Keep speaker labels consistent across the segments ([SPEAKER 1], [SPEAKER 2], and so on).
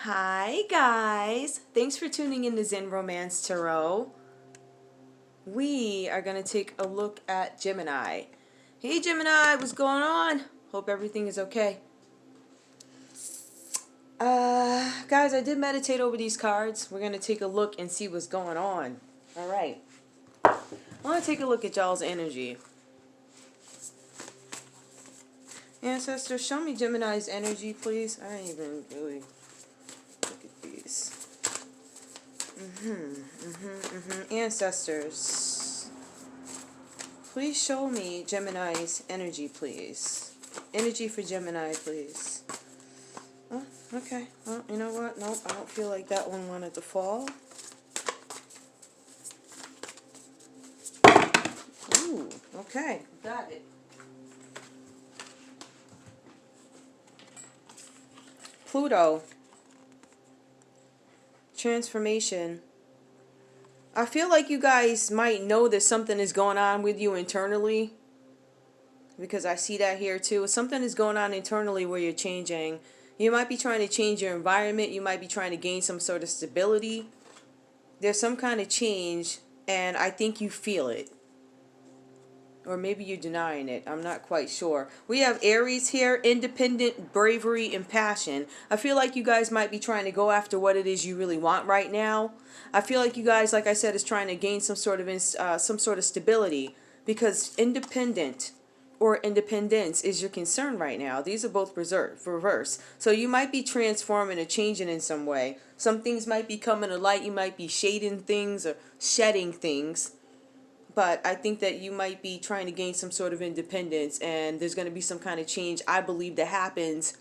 [SPEAKER 1] Hi guys, thanks for tuning in to Zen Romance Tarot. We are going to take a look at Gemini. Hey Gemini, what's going on? Hope everything is okay. Guys, I did meditate over these cards. We're going to take a look and see what's going on. Alright, I want to take a look at y'all's energy. Ancestors, show me Gemini's energy, please. I ain't even really look at these. Ancestors, please show me Gemini's energy, please. Energy for Gemini, please. Oh, okay. Well, you know what? Nope, I don't feel like that one wanted to fall. Ooh, okay. Got it. Pluto. Transformation. I feel like you guys might know that something is going on with you internally, because I see that here too. Something is going on internally where you're changing. You might be trying to change your environment. You might be trying to gain some sort of stability. There's some kind of change, and I think you feel it. Or maybe you're denying it. I'm not quite sure. We have Aries here, independent, bravery, and passion. I feel like you guys might be trying to go after what it is you really want right now. I feel like you guys, like I said, is trying to gain some sort of stability, because independent or independence is your concern right now. These are both reverse. So you might be transforming or changing in some way. Some things might be coming to light. You might be shading things or shedding things. But I think that you might be trying to gain some sort of independence, and there's going to be some kind of change, I believe, that happens.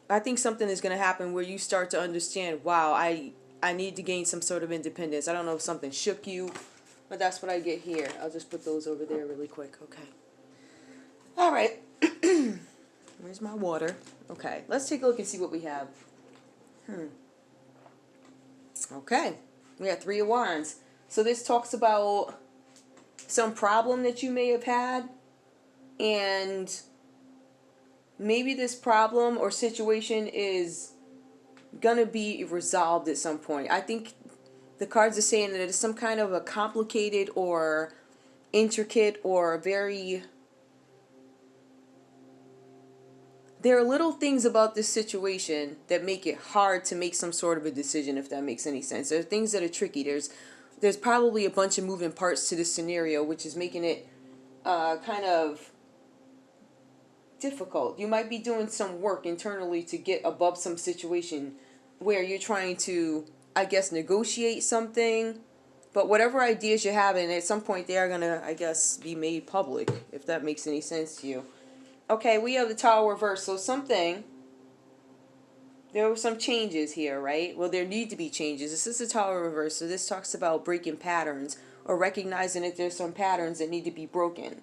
[SPEAKER 1] I think something is going to happen where you start to understand, wow, I need to gain some sort of independence. I don't know if something shook you, but that's what I get here. I'll just put those over there really quick. Okay. All right. Where's my water? Okay. Let's take a look and see what we have. Okay. We got 3 of Wands. So this talks about some problem that you may have had, and maybe this problem or situation is gonna be resolved at some point. I think the cards are saying that it's some kind of a complicated or intricate or very... There are little things about this situation that make it hard to make some sort of a decision, if that makes any sense. There are things that are tricky. There's probably a bunch of moving parts to this scenario, which is making it kind of difficult. You might be doing some work internally to get above some situation where you're trying to, I guess, negotiate something. But whatever ideas you're having, at some point they are going to, I guess, be made public, if that makes any sense to you. Okay, we have the Tower reverse. So there were some changes here, right? Well, there need to be changes. This is the Tower reverse, so this talks about breaking patterns or recognizing that there's some patterns that need to be broken.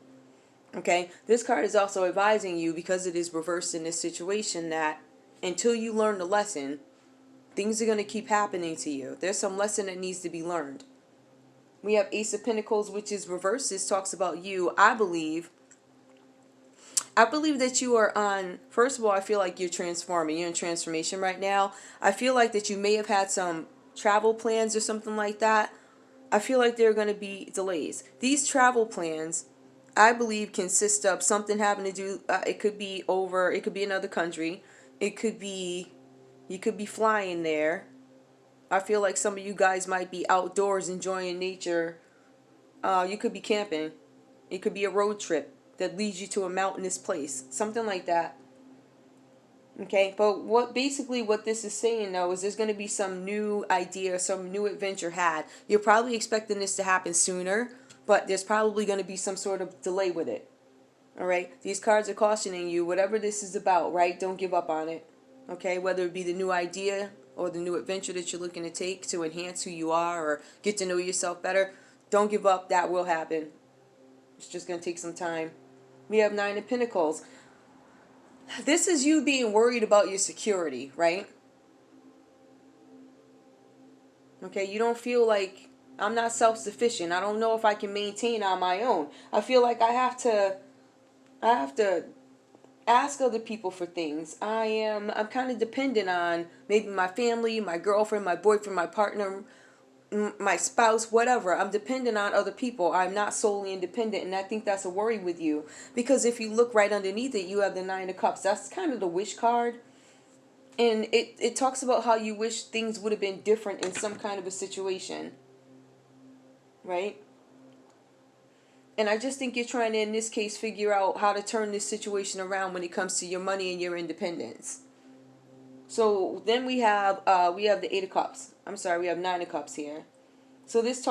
[SPEAKER 1] Okay, this card is also advising you, because it is reversed in this situation, that until you learn the lesson, things are going to keep happening to you. There's some lesson that needs to be learned. We have Ace of Pentacles, which is reversed. This talks about you, I believe that you are on... First of all, I feel like you're transforming. You're in transformation right now. I feel like that you may have had some travel plans or something like that. I feel like there are going to be delays. These travel plans, I believe, consist of something having to do... it could be over... It could be another country. It could be... You could be flying there. I feel like some of you guys might be outdoors enjoying nature. You could be camping. It could be a road trip that leads you to a mountainous place, something like that. Okay, but what this is saying, though, is there's going to be some new idea, some new adventure had. You're probably expecting this to happen sooner, but there's probably going to be some sort of delay with it. All right, these cards are cautioning you, whatever this is about, right? Don't give up on it. Okay, whether it be the new idea or the new adventure that you're looking to take to enhance who you are or get to know yourself better, don't give up. That will happen. It's just going to take some time. We have 9 of Pentacles. This is you being worried about your security, right? Okay, you don't feel like, I'm not self-sufficient. I don't know if I can maintain on my own. I feel like I have to ask other people for things. I'm kind of dependent on maybe my family, my girlfriend, my boyfriend, my partner, my spouse, whatever. I'm dependent on other people. I'm not solely independent, and I think that's a worry with you, because if you look right underneath it, you have the Nine of Cups. That's kind of the wish card, and it talks about how you wish things would have been different in some kind of a situation, right? And I just think you're trying to, in this case, figure out how to turn this situation around when it comes to your money and your independence. So then we have the Eight of Cups. I'm sorry, we have Nine of Cups here. So this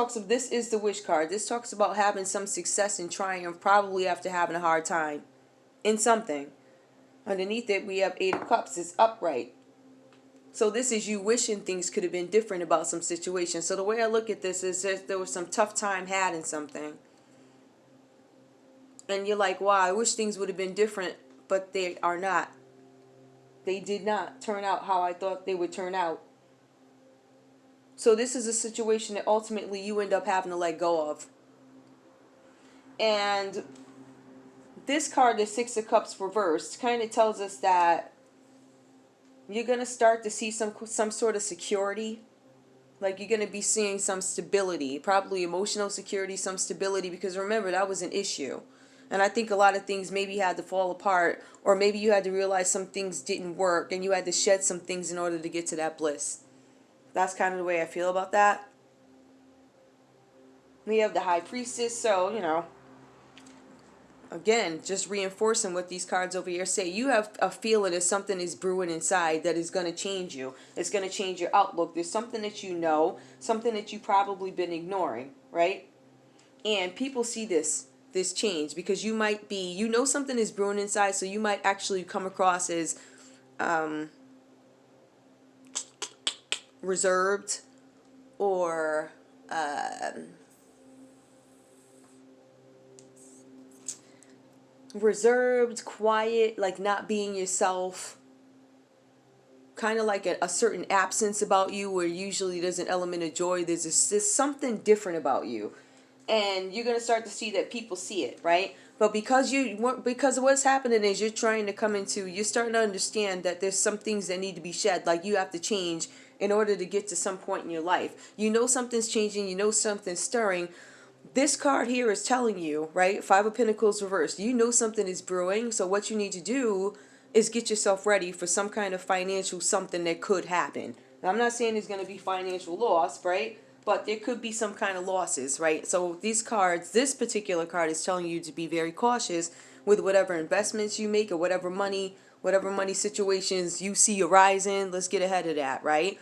[SPEAKER 1] is the wish card. This talks about having some success and triumph, probably after having a hard time in something. Underneath it, we have Eight of Cups. It's upright. So this is you wishing things could have been different about some situation. So the way I look at this is that there was some tough time had in something. And you're like, wow, I wish things would have been different, but they are not. They did not turn out how I thought they would turn out. So this is a situation that ultimately you end up having to let go of. And this card, the Six of Cups reversed, kind of tells us that you're going to start to see some sort of security. Like you're going to be seeing some stability, probably emotional security, some stability, because remember, that was an issue. And I think a lot of things maybe had to fall apart, or maybe you had to realize some things didn't work and you had to shed some things in order to get to that bliss. That's kind of the way I feel about that. We have the High Priestess, so, again, just reinforcing what these cards over here say. You have a feeling that something is brewing inside that is going to change you. It's going to change your outlook. There's something that you know, something that you've probably been ignoring, right? And people see this change because you might be, something is brewing inside, so you might actually come across as reserved or quiet, like not being yourself, kind of like a certain absence about you where usually there's an element of joy. There's something different about you. And you're going to start to see that people see it, right? But because of what's happening is you're starting to understand that there's some things that need to be shed. Like you have to change in order to get to some point in your life. Something's changing. Something's stirring. This card here is telling you, right? Five of Pentacles reversed. Something is brewing. So what you need to do is get yourself ready for some kind of financial something that could happen. Now, I'm not saying there's going to be financial loss, right? But there could be some kind of losses, right? So this particular card is telling you to be very cautious with whatever investments you make or whatever money situations you see arising. Let's get ahead of that, right?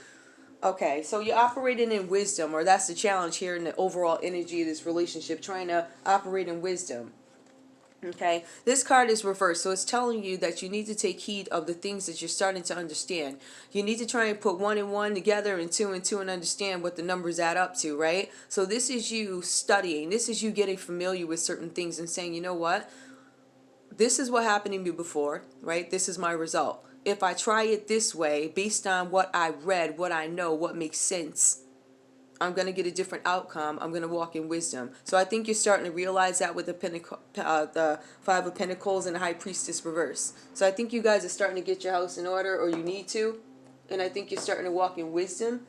[SPEAKER 1] Okay, so you're operating in wisdom, or that's the challenge here in the overall energy of this relationship, trying to operate in wisdom. Okay, this card is reversed, so it's telling you that you need to take heed of the things that you're starting to understand. You need to try and put one and one together and two and understand what the numbers add up to, right? So this is you studying. This is you getting familiar with certain things and saying, you know what? This is what happened to me before, right? This is my result. If I try it this way, based on what I read, what I know, what makes sense, I'm going to get a different outcome. I'm going to walk in wisdom. So I think you're starting to realize that with the Five of Pentacles and the High Priestess reverse. So I think you guys are starting to get your house in order, or you need to. And I think you're starting to walk in wisdom.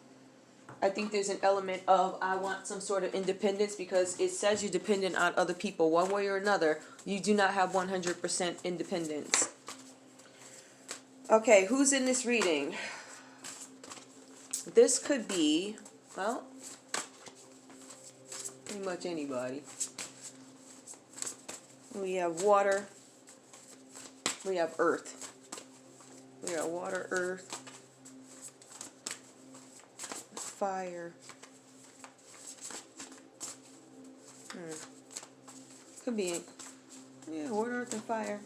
[SPEAKER 1] I think there's an element of I want some sort of independence, because it says you're dependent on other people one way or another. You do not have 100% independence. Okay, who's in this reading? This could be, well, pretty much anybody. We have water. We have earth. We have water, earth, fire. Could be, yeah, water, earth, and fire.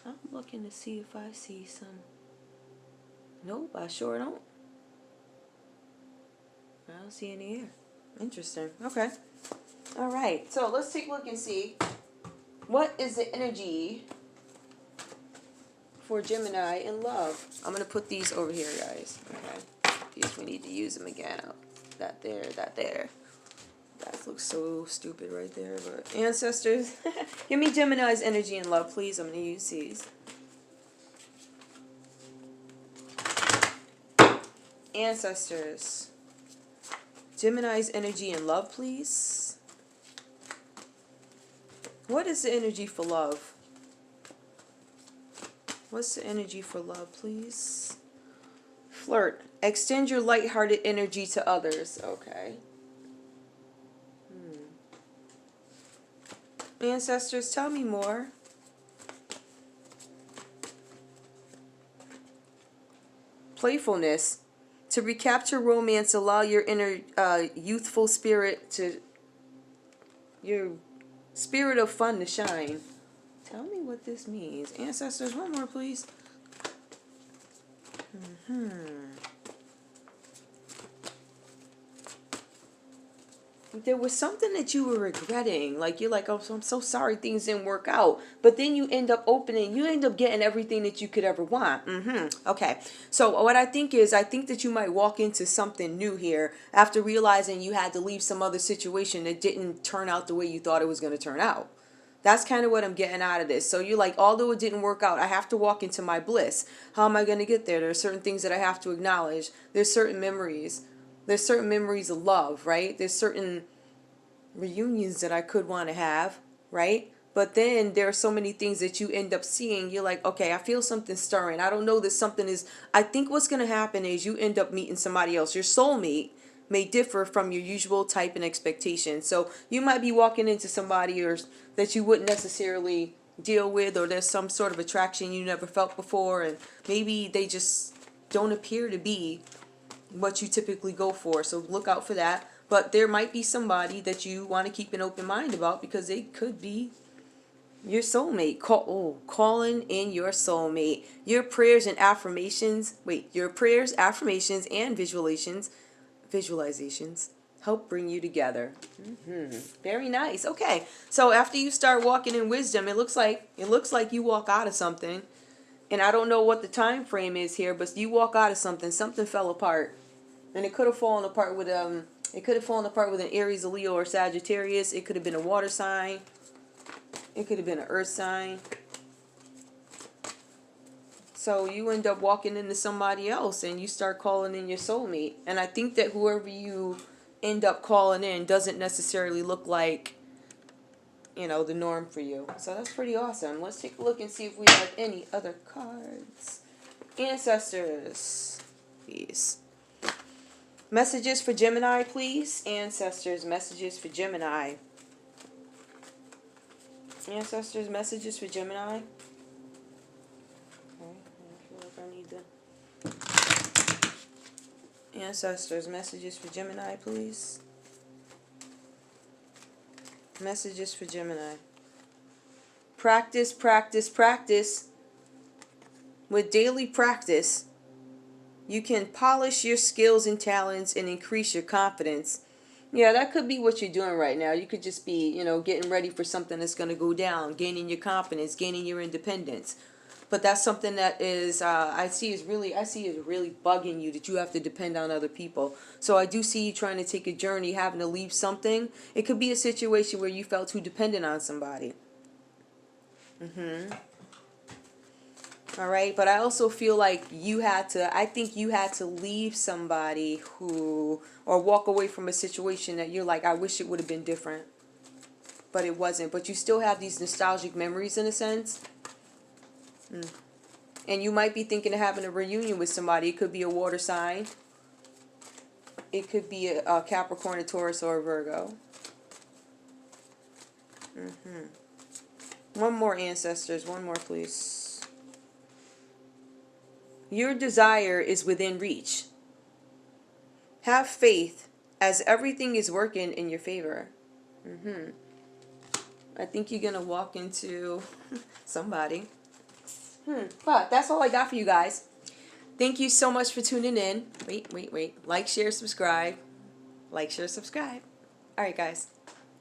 [SPEAKER 1] I'm looking to see if I see some. Nope, I sure don't. I don't see any here. Interesting. Okay. All right. So let's take a look and see what is the energy for Gemini in love. I'm going to put these over here, guys. Okay. In case we need to use them again. Oh, that there, that there. That looks so stupid right there. But ancestors, give me Gemini's energy and love, please. I'm going to use these. Ancestors, Gemini's energy and love, please. What is the energy for love? What's the energy for love, please? Flirt. Extend your lighthearted energy to others. Okay. Ancestors, tell me more. Playfulness. To recapture romance, allow your inner youthful spirit to, your spirit of fun to shine. Tell me what this means. Ancestors, one more, please. There was something that you were regretting. Like, you're like, oh, I'm so sorry things didn't work out. But then you end up you end up getting everything that you could ever want. Okay. So what I think is, I think that you might walk into something new here after realizing you had to leave some other situation that didn't turn out the way you thought it was going to turn out. That's kind of what I'm getting out of this. So you're like, although it didn't work out, I have to walk into my bliss. How am I going to get there? There are certain things that I have to acknowledge. There's certain memories. There's certain memories of love, right? There's certain reunions that I could want to have, right? But then there are so many things that you end up seeing. You're like, okay, I feel something stirring. I don't know that something is. I think what's going to happen is you end up meeting somebody else. Your soulmate may differ from your usual type and expectation. So you might be walking into somebody or that you wouldn't necessarily deal with, or there's some sort of attraction you never felt before, and maybe they just don't appear to be what you typically go for. So look out for that. But there might be somebody that you want to keep an open mind about, because they could be your soulmate. Calling in your soulmate. Your prayers and affirmations. Your prayers, affirmations, and visualizations help bring you together. Very nice. Okay. So after you start walking in wisdom, it looks like you walk out of something. And I don't know what the time frame is here, but you walk out of something. Something fell apart. And it could have fallen apart with an Aries, a Leo, or Sagittarius. It could have been a water sign. It could have been an earth sign. So you end up walking into somebody else and you start calling in your soulmate. And I think that whoever you end up calling in doesn't necessarily look like, the norm for you. So that's pretty awesome. Let's take a look and see if we have any other cards. Ancestors, please. Messages for Gemini, please. Ancestors, messages for Gemini. Ancestors, messages for Gemini. Okay, I feel like I need the Ancestors, messages for Gemini, please. Messages for Gemini. Practice, practice, practice. With daily practice, you can polish your skills and talents and increase your confidence. Yeah, that could be what you're doing right now. You could just be, getting ready for something that's going to go down, gaining your confidence, gaining your independence. But that's something that is, I see is really bugging you, that you have to depend on other people. So I do see you trying to take a journey, having to leave something. It could be a situation where you felt too dependent on somebody. All right, but I also feel like I think you had to leave somebody or walk away from a situation that you're like, I wish it would have been different. But it wasn't. But you still have these nostalgic memories in a sense. And you might be thinking of having a reunion with somebody. It could be a water sign. It could be a Capricorn, a Taurus, or a Virgo. One more, ancestors. One more, please. Your desire is within reach. Have faith, as everything is working in your favor. I think you're going to walk into somebody. But that's all I got for you guys. Thank you so much for tuning in. Wait. Like, share, subscribe. Like, share, subscribe. All right, guys.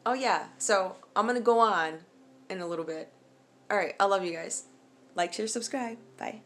[SPEAKER 1] Oh, yeah. So I'm going to go on in a little bit. All right. I love you guys. Like, share, subscribe. Bye.